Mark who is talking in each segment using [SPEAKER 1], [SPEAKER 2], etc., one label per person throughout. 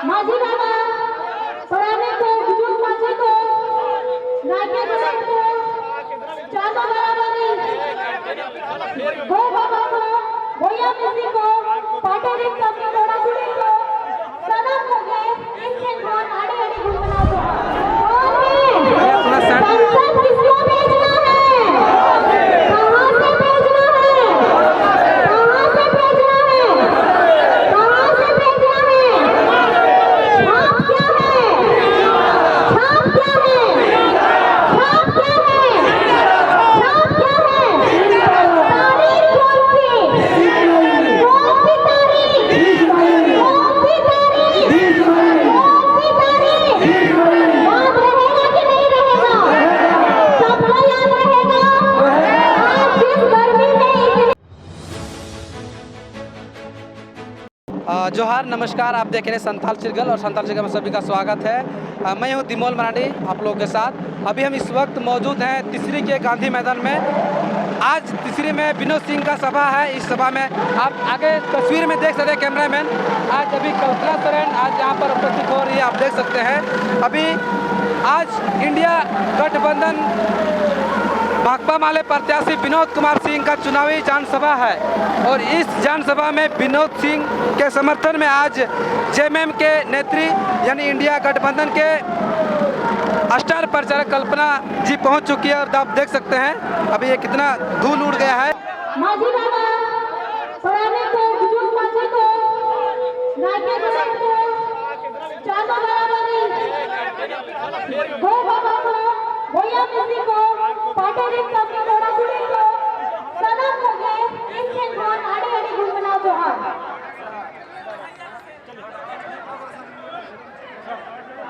[SPEAKER 1] माझी बाबा पुराने को बुजुर्ग माझे को नायके को चांदा बराबरी गो बाबा को भैया किसी को पाटेरी सबके बड़ा गुड़ी को सनम हो गए इनके कौन आड़े आड़े घूमना तो संसद किसको भेजना है कहाँ से भेजना है कहाँ से भेजना है कहाँ से भेजना है छाप क्या है छाप क्या है छाप क्या है छाप क्या है तारीख कौन सी तारीख कौन सी तारीख याद रहेगा कि नहीं रहेगा सबको याद रहेगा आज जिस गर्मी में
[SPEAKER 2] जोहार नमस्कार, आप देख रहे हैं संथाल चिरगल और संथाल चिरगल में सभी का स्वागत है। मैं हूं दिमोल मराठी आप लोगों के साथ। अभी हम इस वक्त मौजूद हैं तीसरी के गांधी मैदान में। आज तीसरी में विनोद सिंह का सभा है। इस सभा में आप आगे तस्वीर में देख सकते हैं कैमरामैन, आज अभी कल्पना सोरेन आज यहाँ पर उपस्थित हो रही है, आप देख सकते हैं। अभी आज इंडिया गठबंधन भाकपा माले प्रत्याशी विनोद कुमार सिंह का चुनावी जनसभा है और इस जनसभा में विनोद सिंह के समर्थन में आज जेएमएम के नेत्री यानी इंडिया गठबंधन के स्टार प्रचारक कल्पना जी पहुंच चुकी है और आप देख सकते हैं अभी ये कितना धूल उड़ गया है।
[SPEAKER 1] माझी बाबा पुराने को बुजुर्ग माझे को नायके को चांदा बराबरी गो बाबा को भैया किसी को पाटेरी सबके बड़ा गुड़ी को सनम हो गए इनके कौन आड़े आड़े घूमना जोहार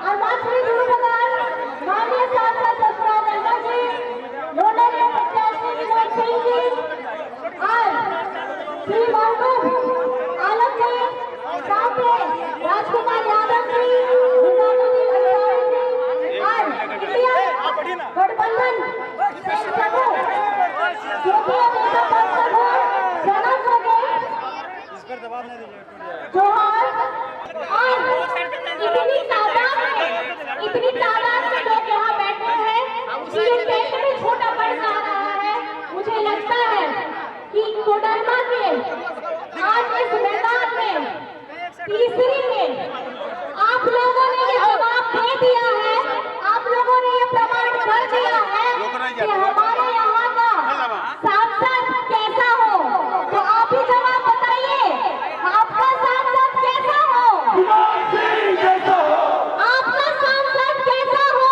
[SPEAKER 1] और माछली गुरु भगवान माननीय सांसद जसराज नड्डा जी लोनारी प्रत्याशी विनोद सिंह जी और श्री महबूब आलम जी साथ में राजकुमार यादव जी निजामुद्दीन अंसारी जी और इंडिया गठबंधन से प्रभु जो भी अभी तक प्रभु सनम हो गए जोहार और इतनी तादाद में लोग यहाँ बैठे हैं कि ये टेंट भी छोटा पड़ जा रहा है। मुझे लगता है कि कोडरमा के आज इस मैदान में तीसरी में आप लोगों ने ये जवाब दे दिया है, आप लोगों ने ये प्रमाण कर दिया है कि हमारे यहाँ का सांसद कैसा हो। तो आप ही जवाब बताइए, आपका सांसद कैसा हो? आपका सांसद कैसा हो?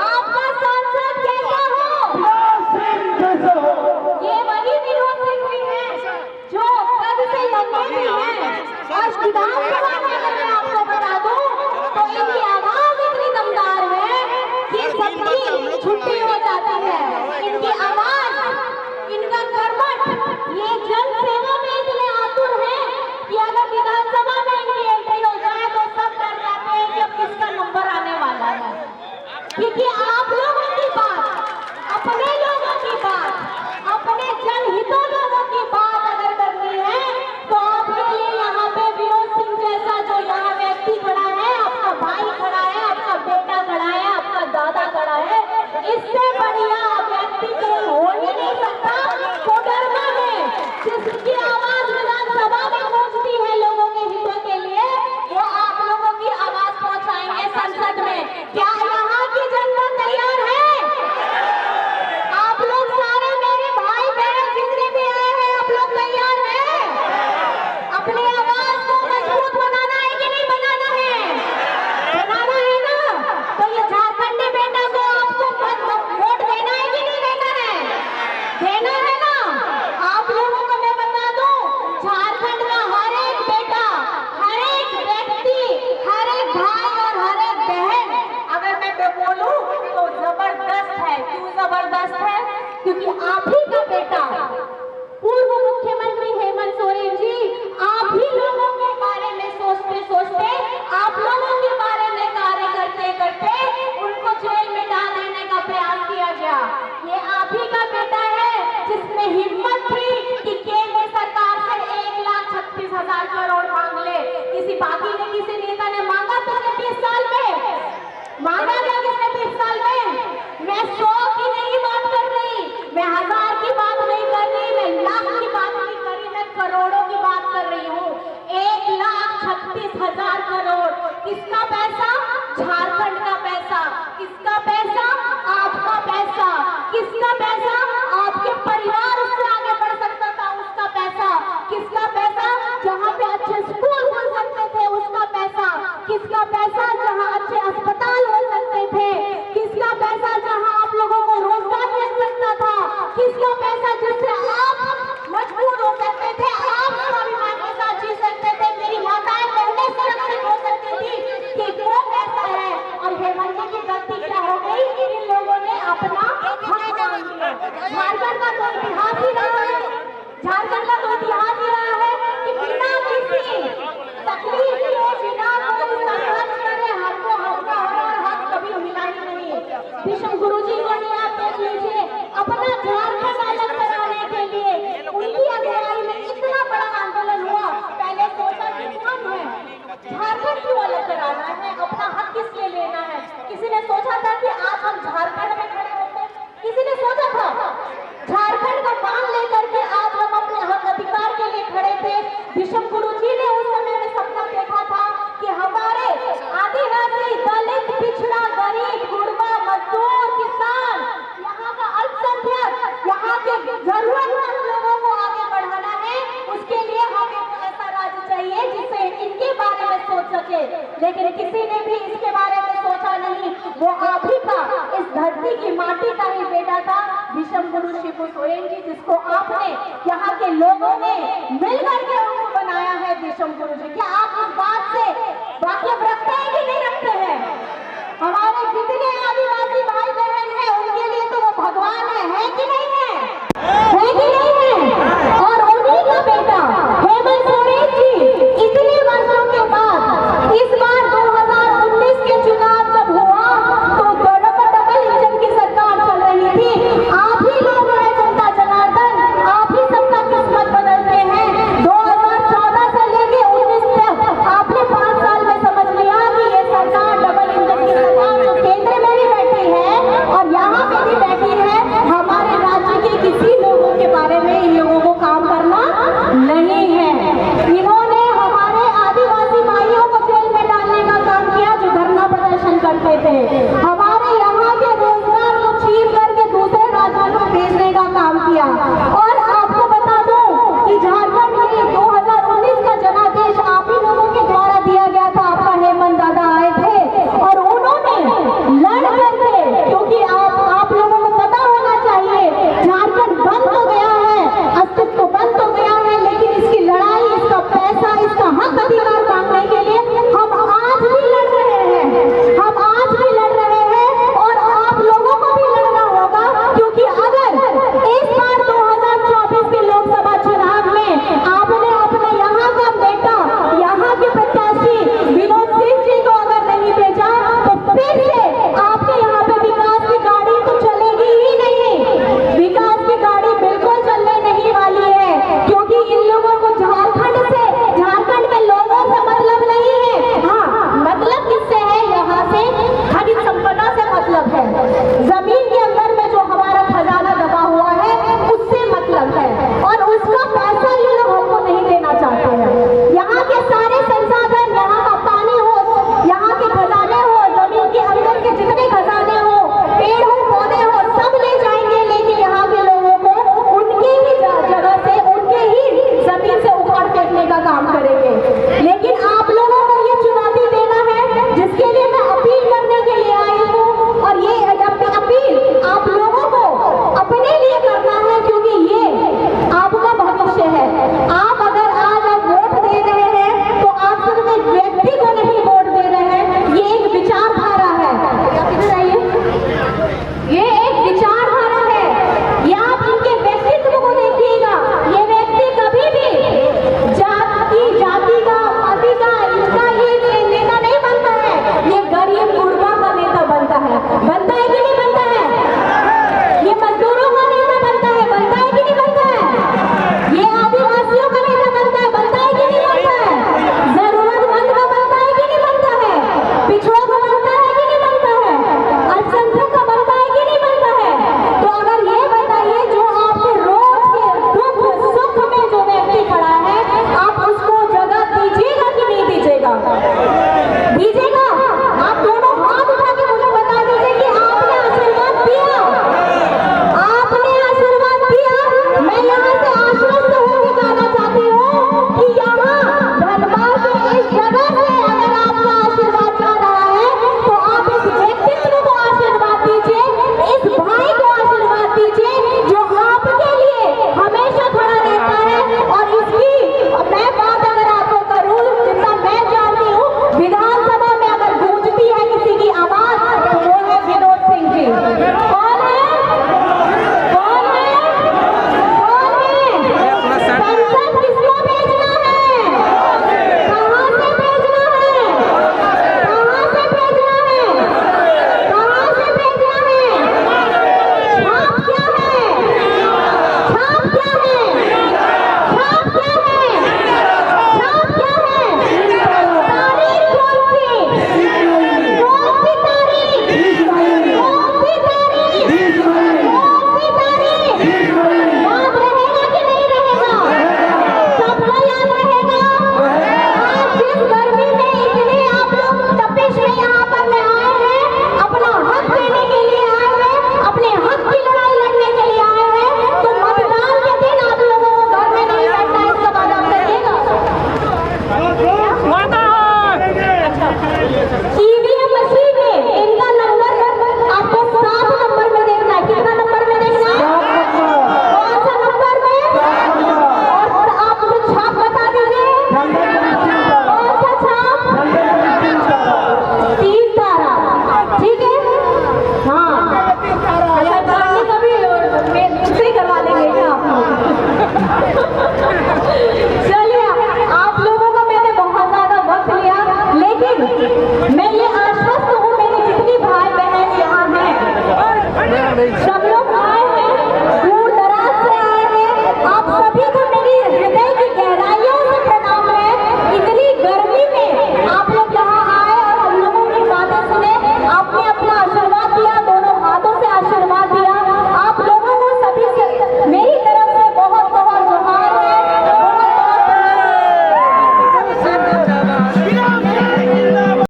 [SPEAKER 1] आपका सांसद कैसा हो? ये वही विनोद सिंह हुई है जो कद से लंबे भी हैं और विधानसभा में अगर मैं आपको बता दूं तो इनकी आवाज इतनी दमदार है कि सबकी छुट्टी हो जाती है। इनकी आवाज, इनका कर्मठ, ये जन सेवा में इतने आतुर हैं कि अगर विधानसभा में इनकी एंट्री हो जाए तो सब डर जाते हैं कि अब किसका नंबर आने वाला है। क्योंकि आप लोगों की बात, अपने लोगों की बात, अपने जनहितों लोगों की बात अगर करनी है तो आपके लिए यहाँ पे विनोद सिंह जैसा जो यहाँ व्यक्ति खड़ा है, आपका भाई खड़ा है, आपका बेटा खड़ा है, आपका दादा खड़ा है, इससे बढ़िया व्यक्ति कोई हो ही नहीं सकता। कोडरमा में जिसकी आवाज विधानसभा में पहुंचती है लोगों के हितों के लिए, वो आप लोगों की आवाज पहुंचाएंगे संसद में। क्या यहाँ की जनता 20,000 करोड़। किसका पैसा? झारखंड का पैसा। किसका पैसा? आपका पैसा। किसका पैसा? आपके परिवार उससे आगे बढ़ सकता था, उसका पैसा। किसका पैसा? जहाँ पे अच्छे स्कूल खुल सकते थे, उसका पैसा। किसका पैसा? जहाँ अच्छे अस्पताल हो सकते थे। किसका पैसा? जहाँ आप लोगों को रोजगार मिल सकता था। किसका पैसा? जिससे आप मजबूत हो सकते थे, आप स्वाभिमान के साथ जी सकते थे, मेरी माताएं पहले सुरक्षित हो सकती थी। कि वो पैसा है। और हेमंत जी की गलती क्या हो गई? इन लोगों ने अपना हक मांग लिया। झारखंड का तो इतिहास ही रहा है, झारखंड का तो इतिहास ही रहा है कि बिना किसी तकलीफ के, बिना कोई संघर्ष करे हमको हमका और हक कभी मिला ही नहीं। विष्णु गुरु जी को नहीं, आप देख लीजिए, अपना झारखंड अलग कराने के लिए उनकी अगुवाई में इतना बड़ा आंदोलन हुआ। पहले सोचा कि कौन है, झारखंड क्यों अलग कराना है, अपना हक किस लिए लेना है। किसी ने सोचा था कि आज हम झारखंड में खड़े होते? किसी ने सोचा था? झारखंड का मान लेकर के आज हम अपने हक अधिकार के लिए खड़े थे। विष्णु गुरु जी ने उस समय में सपना देखा था कि हमारे आदिवासी, दलित, पिछड़ा, गरीब, गुरबा, मजदूर, किसान, यहाँ का अल्पसंख्यक, यहाँ के जरूरतमंद लोगों को आगे बढ़ाना है। उसके लिए हमें एक ऐसा राज्य चाहिए जिससे इनके बारे में सोच सके। लेकिन किसी ने भी इसके बारे में सोचा नहीं। वो आप ही का, इस धरती की माटी का ही बेटा था, विष्णु गुरु शिबू सोरेन जी, जिसको आपने, यहाँ के लोगों ने मिलकर के उनको बनाया है विष्णु गुरु जी। क्या आप